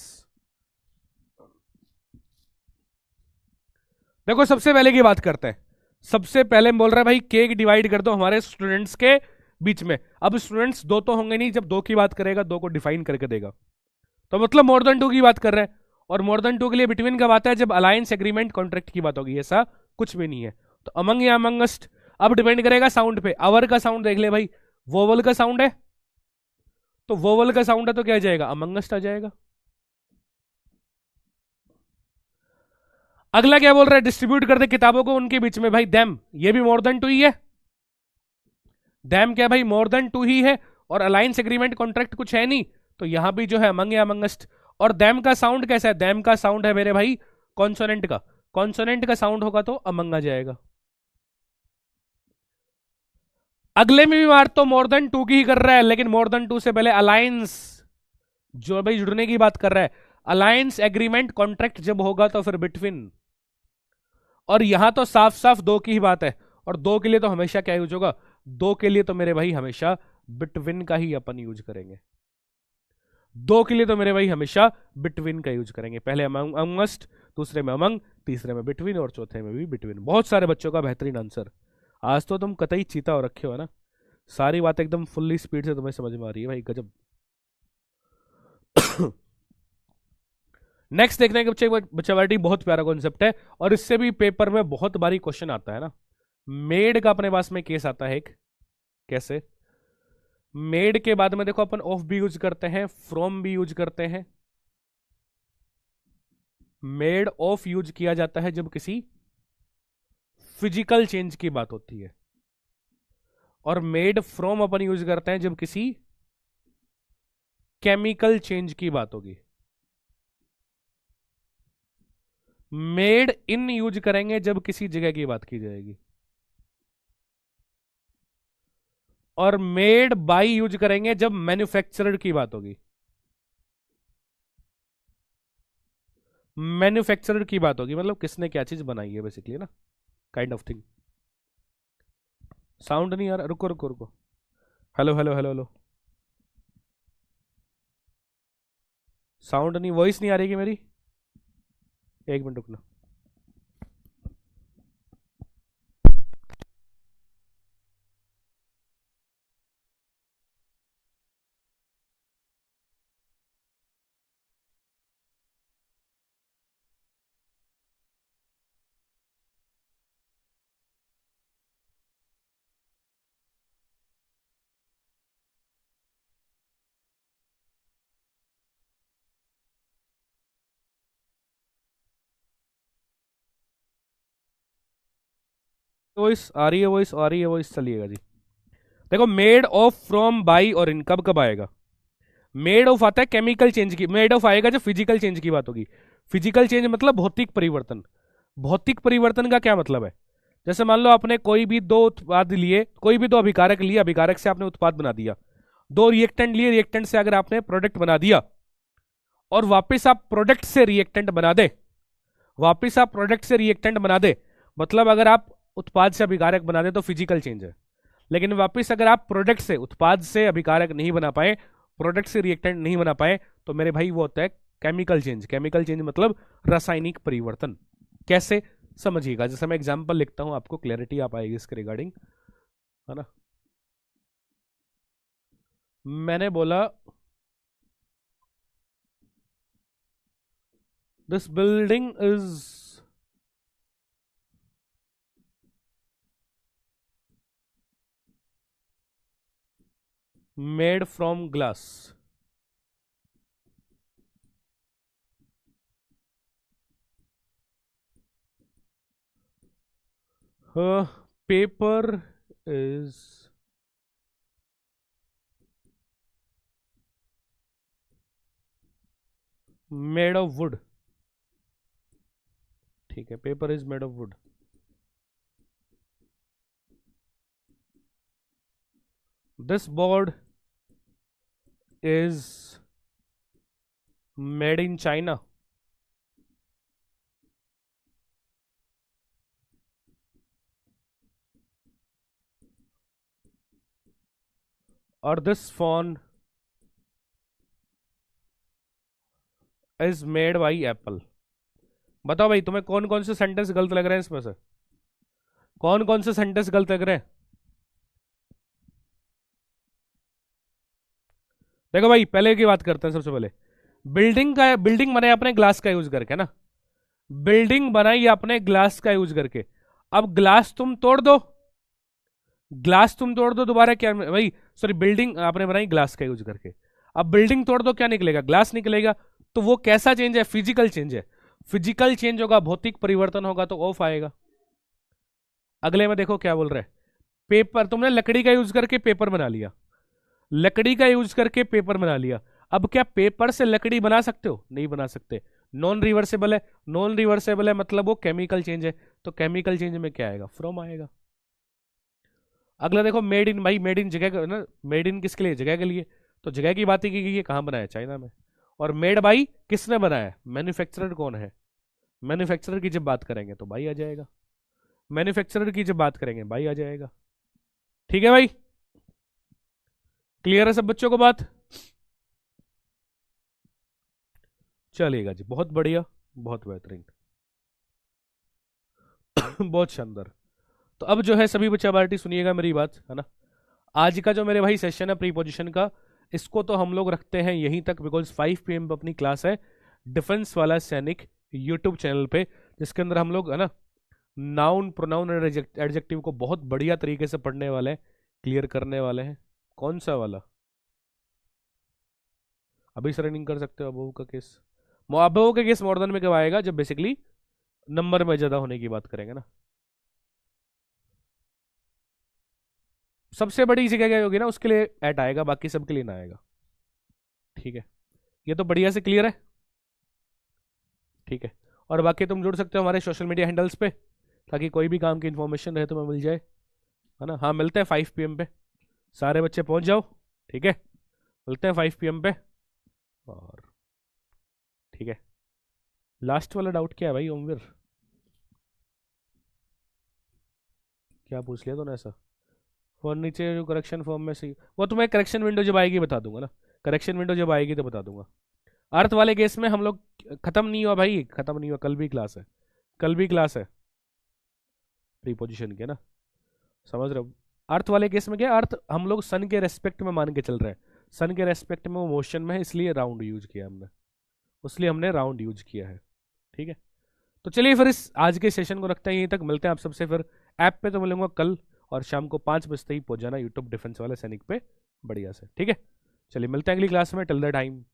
देखो सबसे पहले की बात करते हैं। सबसे पहले बोल रहा है भाई केक डिवाइड कर दो हमारे स्टूडेंट्स के बीच में। अब स्टूडेंट्स दो तो होंगे नहीं, जब दो की बात करेगा दो को डिफाइन करके देगा, तो मतलब मोर देन टू की बात कर रहे हैं। और मोर देन टू के लिए बिटवीन कब आता है? जब अलायंस एग्रीमेंट कॉन्ट्रैक्ट की बात होगी, ऐसा कुछ भी नहीं है। तो अमंग या अमंगस्ट अब डिपेंड करेगा साउंड पे। अवर का साउंड देख ले भाई, वोवल का साउंड है, तो वोवल का साउंड है तो क्या आ जाएगा? अमंगस्ट आ जाएगा। अगला क्या बोल रहा है? डिस्ट्रीब्यूट कर दे किताबों को उनके बीच में। भाई देम, ये भी मोर देन टू ही है। देम क्या भाई? मोर देन टू ही है। और अलायंस एग्रीमेंट कॉन्ट्रैक्ट कुछ है नहीं, तो यहां भी जो है अमंग या अमंगस्ट। और देम का साउंड कैसा है? देम का साउंड है मेरे भाई कॉन्सोनेंट का। कॉन्सोनेंट का साउंड होगा तो अमंग आ जाएगा। अगले में भी मार तो मोर देन टू की ही कर रहा है, लेकिन मोर देन टू से पहले अलायंस जो भाई जुड़ने की बात कर रहा है। अलायंस एग्रीमेंट कॉन्ट्रैक्ट जब होगा तो फिर बिटवीन। और यहां तो साफ साफ दो की ही बात है, और दो के लिए तो हमेशा क्या यूज होगा? दो के लिए तो मेरे भाई हमेशा बिटवीन का ही अपन यूज करेंगे। दो के लिए तो मेरे भाई हमेशा बिटवीन का यूज करेंगे। पहले अमंगस्ट, दूसरे में अमंग, तीसरे में बिटवीन और चौथे में भी बिटवीन। बहुत सारे बच्चों का बेहतरीन आंसर। आज तो तुम कतई चीता हो रखे हो ना, सारी बात एकदम फुल्ली स्पीड से तुम्हें समझ में आ रही है भाई, गजब। नेक्स्ट देखने के बच्चे, बच्चावाटी बहुत प्यारा कॉन्सेप्ट है, और इससे भी पेपर में बहुत बारी क्वेश्चन आता है ना। मेड का अपने पास में केस आता है एक। कैसे? मेड के बाद में देखो अपन ऑफ भी यूज करते हैं, फ्रॉम भी यूज करते हैं। मेड ऑफ यूज किया जाता है जब किसी फिजिकल चेंज की बात होती है, और मेड फ्रॉम अपन यूज करते हैं जब किसी केमिकल चेंज की बात होगी। मेड इन यूज करेंगे जब किसी जगह की बात की जाएगी, और मेड बाय यूज करेंगे जब मैन्युफैक्चरर की बात होगी। मैन्युफैक्चरर की बात होगी मतलब किसने क्या चीज बनाई है बेसिकली ना, काइंड ऑफ थिंग। साउंड नहीं आ रहा, रुको रुको रुको। Hello hello hello hello, sound नहीं, वॉइस नहीं आ रही कि मेरी? एक मिनट रुकना। वॉइस आ रही है, वॉइस आ रही है, वॉइस चलिएगा जी। देखो मेड ऑफ, फ्रॉम, बाई और इन कब कब आएगा? मेड ऑफ आता है केमिकल चेंज की, मेड ऑफ आएगा जब फिजिकल चेंज की बात होगी। फिजिकल चेंज मतलब भौतिक परिवर्तन। भौतिक परिवर्तन का क्या मतलब है? जैसे मान लो आपने कोई भी दो उत्पाद लिए, कोई भी दो अभिकारक लिए, अभिकारक से आपने उत्पाद बना दिया। दो रिएक्टेंट लिए, रिएक्टेंट से अगर आपने प्रोडक्ट बना दिया, और वापस आप प्रोडक्ट से रिएक्टेंट बना दे, वापस आप प्रोडक्ट से रिएक्टेंट बना दे, मतलब अगर आप उत्पाद से अभिकारक बना दे तो फिजिकल चेंज है। लेकिन वापस अगर आप प्रोडक्ट से, उत्पाद से अभिकारक नहीं बना पाए, प्रोडक्ट से रिएक्टेंट नहीं बना पाए, तो मेरे भाई वो होता है केमिकल चेंज। केमिकल चेंज मतलब रासायनिक परिवर्तन। कैसे? समझिएगा, जैसे मैं एग्जांपल लिखता हूं, आपको क्लैरिटी आ पाएगी इसके रिगार्डिंग, है ना। मैंने बोला this building is made from glass. Paper is made of wood. ठीक है, paper is made of wood. This board is made in China. और this phone is made by Apple. बताओ भाई, तुम्हें कौन कौन से सेंटेंस गलत लग रहे हैं इसमें से? कौन कौन से सेंटेंस गलत लग रहे हैं? देखो भाई, पहले की बात करते हैं। सबसे पहले बिल्डिंग का, बिल्डिंग बनाई आपने ग्लास का यूज करके ना, बिल्डिंग बनाई आपने ग्लास का यूज करके। अब ग्लास तुम तोड़ दो, ग्लास तुम तोड़ दो, दोबारा क्या भाई, सॉरी, बिल्डिंग आपने बनाई ग्लास का यूज करके। अब बिल्डिंग तोड़ दो, क्या निकलेगा? ग्लास निकलेगा। तो वो कैसा चेंज है? फिजिकल चेंज है। फिजिकल चेंज होगा, भौतिक परिवर्तन होगा, तो ऑफ आएगा। अगले में देखो क्या बोल रहे हैं। पेपर, तुमने लकड़ी का यूज करके पेपर बना लिया, लकड़ी का यूज करके पेपर बना लिया। अब क्या पेपर से लकड़ी बना सकते हो? नहीं बना सकते। नॉन रिवर्सेबल है। नॉन रिवर्सेबल है मतलब वो केमिकल चेंज है। तो केमिकल चेंज में क्या आएगा? फ्रॉम आएगा। अगला देखो, मेड इन। भाई मेड इन जगह ना, मेड इन किसके लिए? जगह के लिए। तो जगह की बात ही की गई है, कहां बनाया? चाइना में। और मेड बाई किसने बनाया? मैन्युफैक्चरर कौन है? मैन्युफैक्चरर की जब बात करेंगे तो बाई आ जाएगा। मैन्युफैक्चरर की जब बात करेंगे बाई आ जाएगा। ठीक है भाई, क्लियर है सब बच्चों को बात? चलेगा जी, बहुत बढ़िया, बहुत बेहतरीन। बहुत शानदार। तो अब जो है सभी बच्चा पार्टी सुनिएगा मेरी बात, है ना। आज का जो मेरे भाई सेशन है प्रीपोजिशन का, इसको तो हम लोग रखते हैं यहीं तक, बिकॉज 5 PM पर अपनी क्लास है डिफेंस वाला सैनिक यूट्यूब चैनल पे, जिसके अंदर हम लोग, है ना, नाउन, प्रोनाउन और एडजेक्टिव को बहुत बढ़िया तरीके से पढ़ने वाले हैं, क्लियर करने वाले हैं। कौन सा वाला? अभी सरेंडिंग कर सकते हो अबोव का केस। अबोव का केस मोर देन में कब आएगा? जब बेसिकली नंबर में ज्यादा होने की बात करेंगे ना। सबसे बड़ी जगह क्या होगी ना, उसके लिए एट आएगा, बाकी सबके लिए ना आएगा। ठीक है, ये तो बढ़िया से क्लियर है। ठीक है, और बाकी तुम जुड़ सकते हो हमारे सोशल मीडिया हैंडल्स पे, ताकि कोई भी काम की इन्फॉर्मेशन रहे तुम्हें मिल जाए, है ना। हाँ, मिलते हैं 5 PM पे, सारे बच्चे पहुंच जाओ। ठीक है, मिलते हैं 5 PM पे। और ठीक है, लास्ट वाला डाउट क्या है भाई ओमवीर? क्या पूछ लिया तूने ऐसा? और नीचे जो करेक्शन फॉर्म में से, वो तुम्हें करेक्शन विंडो जब आएगी बता दूंगा ना, करेक्शन विंडो जब आएगी तो बता दूंगा। अर्थ वाले केस में हम लोग, खत्म नहीं हुआ भाई, खत्म नहीं हुआ, कल भी क्लास है, कल भी क्लास है प्रीपोजिशन के ना, समझ रहे हो। अर्थ वाले केस में क्या, अर्थ हम लोग सन के रेस्पेक्ट में मान के चल रहे हैं, सन के रेस्पेक्ट में वो मोशन में है, इसलिए राउंड यूज किया हमने, इसलिए हमने राउंड यूज किया है। ठीक है, तो चलिए फिर इस आज के सेशन को रखते हैं यहीं तक। मिलते हैं आप सबसे फिर ऐप पे, तो मिलूंगा कल, और शाम को 5 बजे ही पहुंच जाना यूट्यूब डिफेंस वाले सैनिक पे बढ़िया से। ठीक है, चलिए मिलते हैं अगली क्लास में। Till the time,